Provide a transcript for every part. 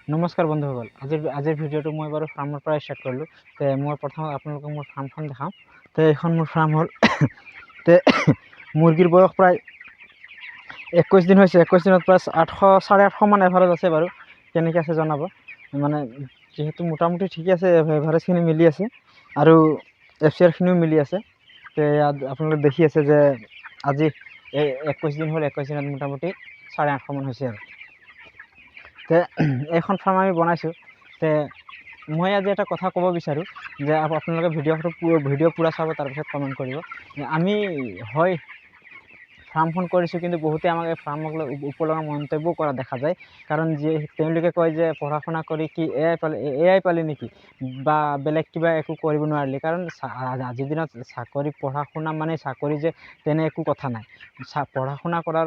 নমস্কাৰ বন্ধুসকল, আজিৰ ভিডিঅ'টো মই বাৰু ফাৰ্মৰ পৰা ষ্টাৰ্ট কৰিলোঁ। মই প্ৰথম আপোনালোকক মোৰ ফাৰ্মখন দেখাওঁ। এইখন মোৰ ফাৰ্ম হ'ল। মুৰ্গীৰ বয়স প্ৰায় 21 দিন হৈছে। 21 দিনত প্ৰায় 800-850 মান এভাৰেজ আছে বাৰু। কেনেকৈ আছে জনাব। মানে যিহেতু মোটামুটি ঠিকে আছে, এভাৰেজখিনি মিলি আছে আৰু FCR খিনিও মিলি আছে। ইয়াত আপোনালোকে দেখি আছে যে আজি 21 দিন হ'ল। 21 দিনত মোটামুটি 850 মান হৈছে আৰু। এইখন ফাৰ্ম আমি বনাইছোঁ। মই আজি এটা কথা ক'ব বিচাৰোঁ যে আপোনালোকে ভিডিঅ' পূৰা চাব, তাৰপিছত কমেণ্ট কৰিব। আমি হয় ফাৰ্মখন কৰিছোঁ, কিন্তু বহুতে আমাক এই ফাৰ্মক লৈ উপলগা মন্তব্য কৰা দেখা যায়। কাৰণ তেওঁলোকে কয় যে পঢ়া শুনা কৰি কি এয়াই পালি নেকি, বা বেলেগ কিবা একো কৰিব নোৱাৰিলি। কাৰণ আজিৰ দিনত পঢ়া শুনা মানে চাকৰি যে তেনে একো কথা নাই। পঢ়া শুনা কৰাৰ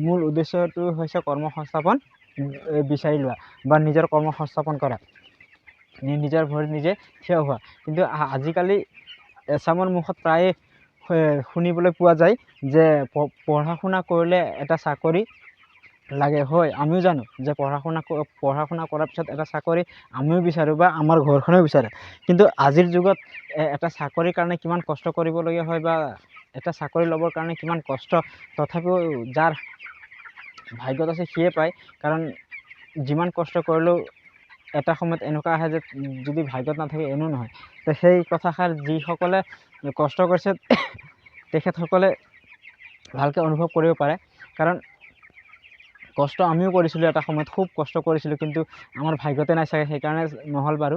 মূল উদ্দেশ্যটো হৈছে কৰ্মসংস্থাপন বিচাৰি লোৱা বা নিজৰ কৰ্মসংস্থাপন কৰা, নিজৰ ভৰিত নিজে থিয় হোৱা। কিন্তু আজিকালি এচামৰ মুখত প্ৰায়ে শুনিবলৈ পোৱা যায় যে পঢ়া শুনা কৰিলে এটা চাকৰি লাগে। হয়, আমিও জানো যে পঢ়া শুনা কৰাৰ পিছত এটা চাকৰি আমিও বিচাৰোঁ বা আমাৰ ঘৰখনেও বিচাৰে। কিন্তু আজিৰ যুগত এটা চাকৰিৰ কাৰণে কিমান কষ্ট কৰিবলগীয়া হয়, বা এটা চাকৰি ল'বৰ কাৰণে কিমান কষ্ট, তথাপিও যাৰ ভাগ্যত আছে সিয়ে পায়। কাৰণ যিমান কষ্ট কৰিলেও এটা সময়ত এনেকুৱা আহে যে যদি ভাগ্যত নাথাকে এনেও নহয়। সেই কথাষাৰ যিসকলে কষ্ট কৰিছে তেখেতসকলে ভালকৈ অনুভৱ কৰিব পাৰে। কাৰণ কষ্ট আমিও কৰিছিলোঁ, এটা সময়ত খুব কষ্ট কৰিছিলোঁ, কিন্তু আমাৰ ভাগ্যতে নাই চাগে, সেইকাৰণে নহ'ল বাৰু।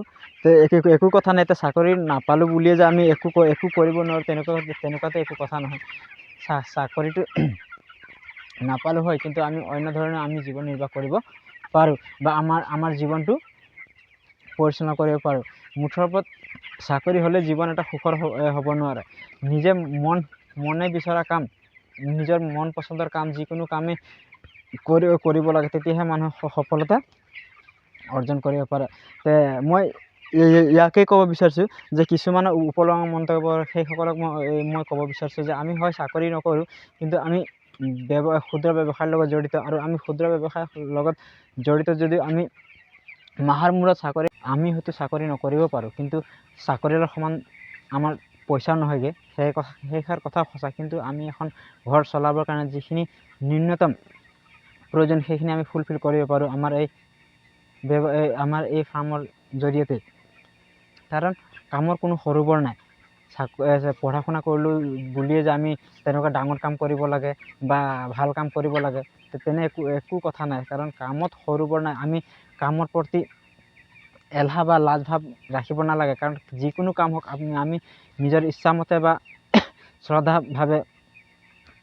একো কথা নাই। চাকৰি নাপালোঁ বুলিয়ে যে আমি একো কৰিব নোৱাৰোঁ তেনেকুৱাতো একো কথা নহয়। চাকৰিটো নাপালোঁ হয়, কিন্তু আমি অন্য ধৰণে আমি জীৱন নিৰ্বাহ কৰিব পাৰোঁ, বা আমাৰ জীৱনটো পৰিচালনা কৰিব পাৰোঁ। মুঠৰ ওপৰত চাকৰি হ'লে জীৱন এটা সুখৰ হ'ব নোৱাৰে। নিজে মনে বিচৰা কাম, নিজৰ মন পচন্দৰ কাম, যিকোনো কামেই কৰিব লাগে, তেতিয়াহে মানুহে সফলতা অৰ্জন কৰিব পাৰে। মই ইয়াকেই ক'ব বিচাৰিছোঁ যে কিছুমানে উপলঙা মন্তব্য, সেইসকলক মই ক'ব বিচাৰিছোঁ যে আমি হয় চাকৰি নকৰোঁ, কিন্তু আমি ক্ষুদ্ৰ ব্যৱসায়ৰ লগত জড়িত। আৰু আমি ক্ষুদ্ৰ ব্যৱসায়ৰ লগত জড়িত যদিও আমি মাহৰ মূৰত আমি হয়তো চাকৰি নকৰিব পাৰোঁ, কিন্তু চাকৰিৰ সমান আমাৰ পইচা নহয়গৈ। সেইষাৰ কথা সঁচা। কিন্তু আমি এখন ঘৰ চলাবৰ কাৰণে যিখিনি ন্যূনতম প্ৰয়োজন, সেইখিনি আমি ফুলফিল কৰিব পাৰোঁ আমাৰ এই ফাৰ্মৰ জৰিয়তে। কাৰণ কামৰ কোনো সৰু বৰ নাই। পঢ়া শুনা কৰিলোঁ বুলিয়ে যে আমি তেনেকুৱা ডাঙৰ কাম কৰিব লাগে বা ভাল কাম কৰিব লাগে, তেনে একো কথা নাই। কাৰণ কামত সৰু বৰ নাই। আমি কামৰ প্ৰতি এলাহ বা লাজ ভাৱ ৰাখিব নালাগে। কাৰণ যিকোনো কাম হওক, আমি নিজৰ ইচ্ছামতে বা শ্ৰদ্ধাভাৱে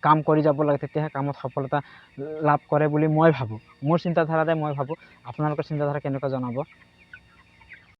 কাম কৰি যাব লাগে, তেতিয়াহে কামত সফলতা লাভ কৰে বুলি মই ভাবোঁ। মোৰ চিন্তাধাৰাতে মই ভাবোঁ। আপোনালোকৰ চিন্তাধাৰা কেনেকুৱা জনাব।